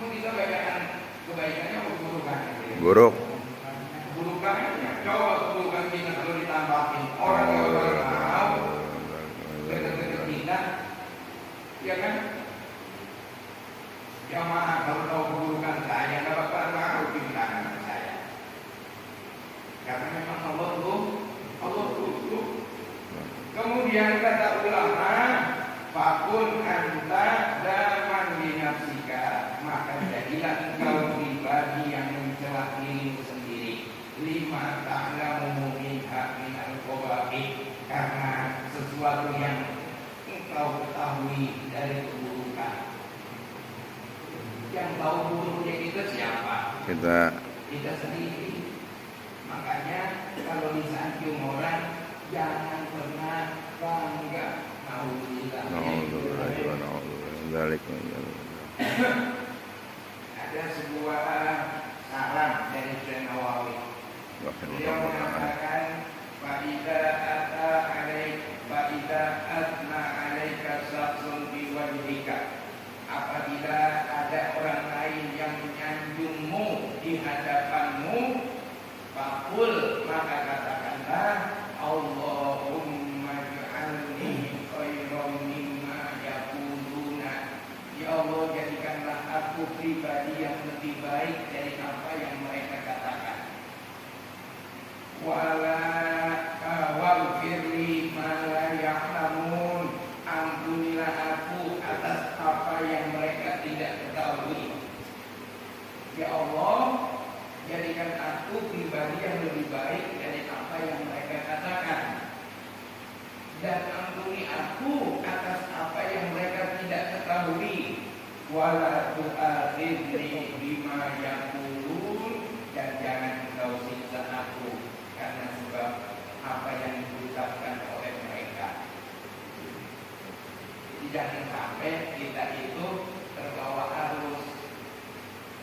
Mau kita bayangkan kebaikannya atau keburukan? Buruk. Keburukannya, coba keburukan kita kalau ditambahin orang yang baru tahu dekat-dekat kita, ya kan? Jamaah kalau tahu keburukan saya, nggak bakal tahu pindahan saya. Karena memang Allah dulu. Kemudian kata ulama, fakun anta daman binafsika, maka jadilah engkau pribadi yang mencela dirimu sendiri. Lima ta'lamu minha min al-qabaih, karena sesuatu yang engkau ketahui dari keburukan. Yang tahu buruknya kita siapa? Kita sendiri. Makanya kalau disanjung orang, jangan pernah bangga. Ada sebuah saran dari Syekh Nawawi. Beliau mengatakan, "Fa'idza atna 'alaika syakhsun bi wajhika." Apabila ada orang lain yang menyanjungmu di hadapanmu, faqul, maka katakanlah, Allahumma ja'alni khairan mimma yaquluna. Ya Allah, jadikanlah aku pribadi yang lebih baik dari apa yang mereka katakan. Waghfirli ma la ya'lamun. Ampunilah aku atas apa yang mereka tidak ketahui. Ya Allah, jadikan aku pribadi yang lebih baik dari apa yang mereka katakan, dan ampuni aku atas apa yang mereka tidak ketahui. Wala tu'akhidni bima yaqulun, dan jangan engkau siksa aku karena sebab apa yang diucapkan oleh mereka. Jangan sampai kita itu terbawa arus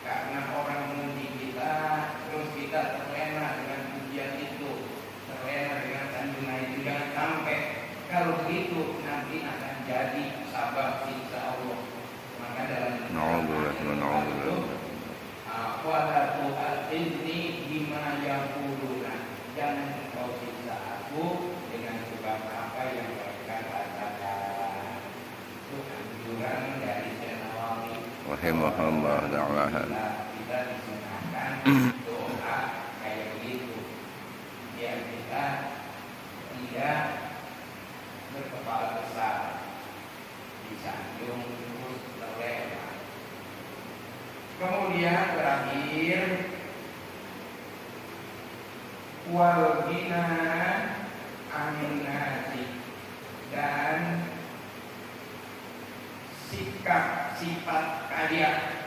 karena orang memuji kita, terus kita terlena dengan pujian itu, terlena dengan sanjungan itu. Jangan sampai, kalau begitu nanti akan jadi sabab siksa Allah. Maka dalam itu, wala tu'akhidni bima yaquluna, jangan engkau siksa aku dengan sebab apa yang mereka katakan. Itu anjuran dari Syekh Nawawi rahimahullah ta'ala. Kita disunahkan doa kayak begitu, biar kita tidak berkepala besar, disanjung terus terlena. Kemudian terakhir, wal ghina anin nasi, dan sifat kaya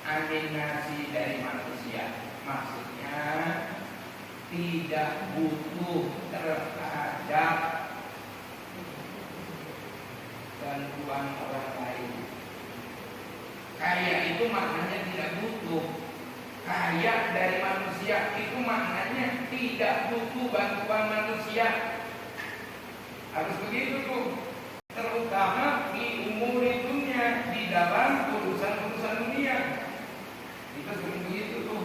anin nasi dari manusia. Maksudnya tidak butuh terhadap bantuan orang lain. Kaya itu maknanya tidak butuh. Kaya dari manusia itu maknanya tidak butuh bantuan manusia. Harus begitu tuh. Terutama di umur dunia, di dalam urusan-urusan dunia. Kita sering begitu tuh,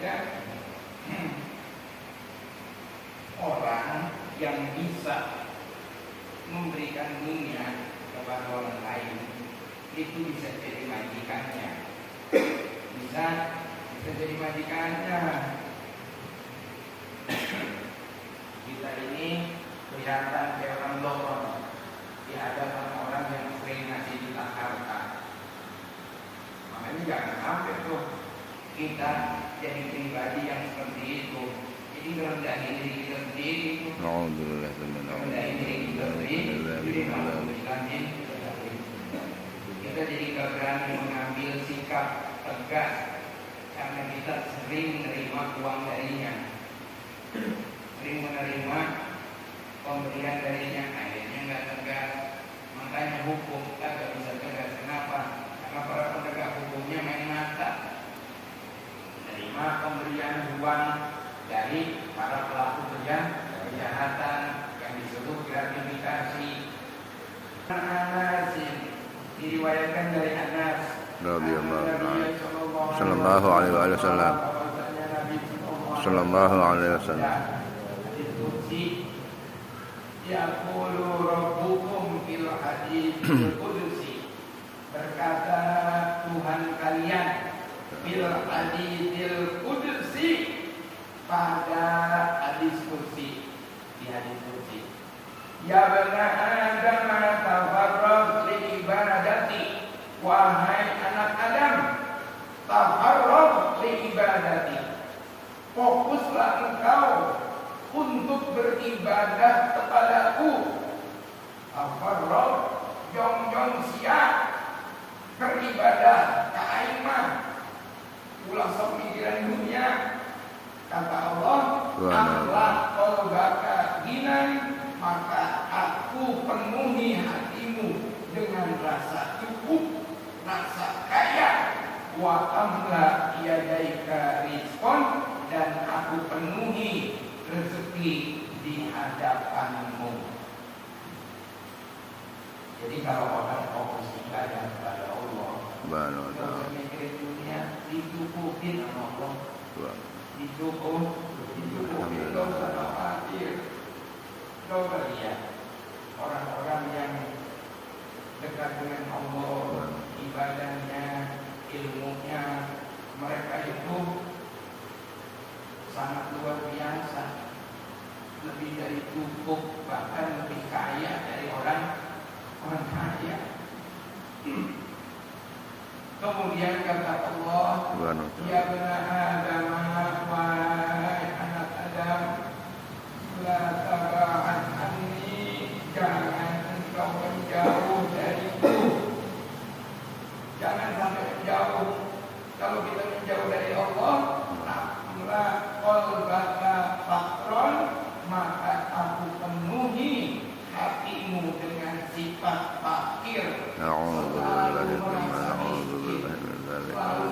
ya. Orang yang bisa memberikan dunia kepada orang lain itu bisa jadi majikannya. Bisa jadi majikannya. Kita ini kelihatan kayak orang lorong di hadapan orang yang sering ngasih kita harta. Makanya jangan sampai tuh kita jadi pribadi yang seperti itu. Jadi merendahin diri kita sendiri. Merendahin diri kita sendiri. Kita jadi gak berani mengambil sikap tegas karena kita sering menerima uang darinya, sering menerima pemberian darinya, akhirnya nggak tegas. Makanya hukum kita nggak bisa tegas. Kenapa? Karena para penegak hukumnya main mata, menerima pemberian uang dari para pelaku kejahatan yang disebut gratifikasi. Anas diriwayatkan dari Anas radhiyallahu ta'ala sallallahu alaihi wasallam sallallahu alaihi wasallam. Yaqulu rabbukum fil haditsil qudsi, berkata Tuhan kalian fil haditsil qudsi, pada hadis kursi, di hadis kursi, ya bani Adam tafarraq li ibadati, wahai anak Adam, tafarraq li ibadati, fokuslah engkau untuk beribadah kepadaku. Tafarraq jong-jong siap beribadah ke aimah ulah sok mikiran dunia. Kata Allah, Allah qalbaka ginan, maka aku penuhi hatimu dengan rasa cukup, rasa kaya. Wa amla yadaika rizqan, dan aku penuhi rezeki di hadapanmu. Jadi kalau orang fokus ibadah kepada Allah, kalau mikirin dunia, dicukupin sama Allah. Dicukupin, gak usah khawatir. Coba lihat orang-orang yang dekat dengan Allah, ibadahnya, ilmunya, mereka itu sangat luar biasa, lebih dari cukup, bahkan lebih kaya dari orang kaya. Kemudian kata Allah, ya bani Adam, wahai anak Adam, la taba'an anni, jangan engkau menjauh dariku, jangan sampai menjauh. Kalau kita menjauh dari Allah, la qalbaka faqron, maka aku penuhi hatimu dengan sifat fakir, selalu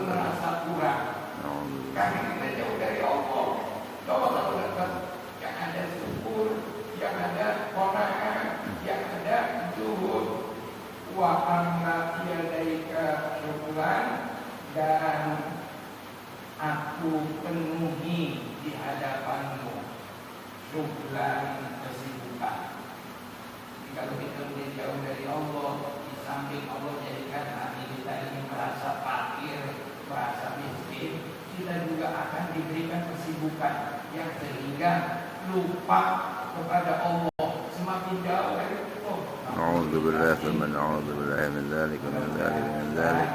merasa kurang. Karena kita jauh dari Allah. Coba kalau dapat yang ada syukur, yang ada qanaah, yang ada zuhud. Wa amma yadaika syukuran, dan aku penuhi di hadapanmu syukuran, kesibukan. Kalau kita sudah jauh dari Allah, di samping Allah jadikan hati kita ini merasa fakir, merasa miskin, kita juga akan diberikan kesibukan yang sehingga lupa kepada Allah, semakin jauh dari Allah. A'udzu billahi min dzalik wa min dzalik.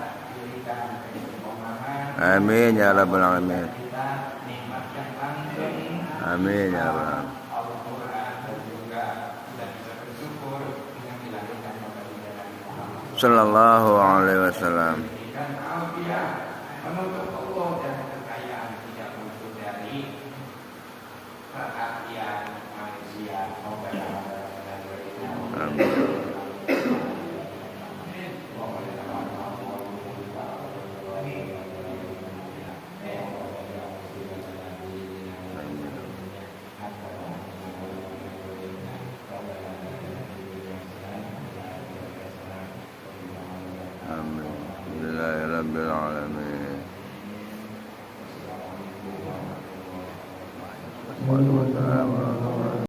Amin ya rabbal alamin. Amin ya rabbal alamin. Sallallahu alaihi wasallam. Menuntut Allah dan kekayaan tidak muncul dari perhatian manusia. Amin. Rabbil alamin. Wa sallallahu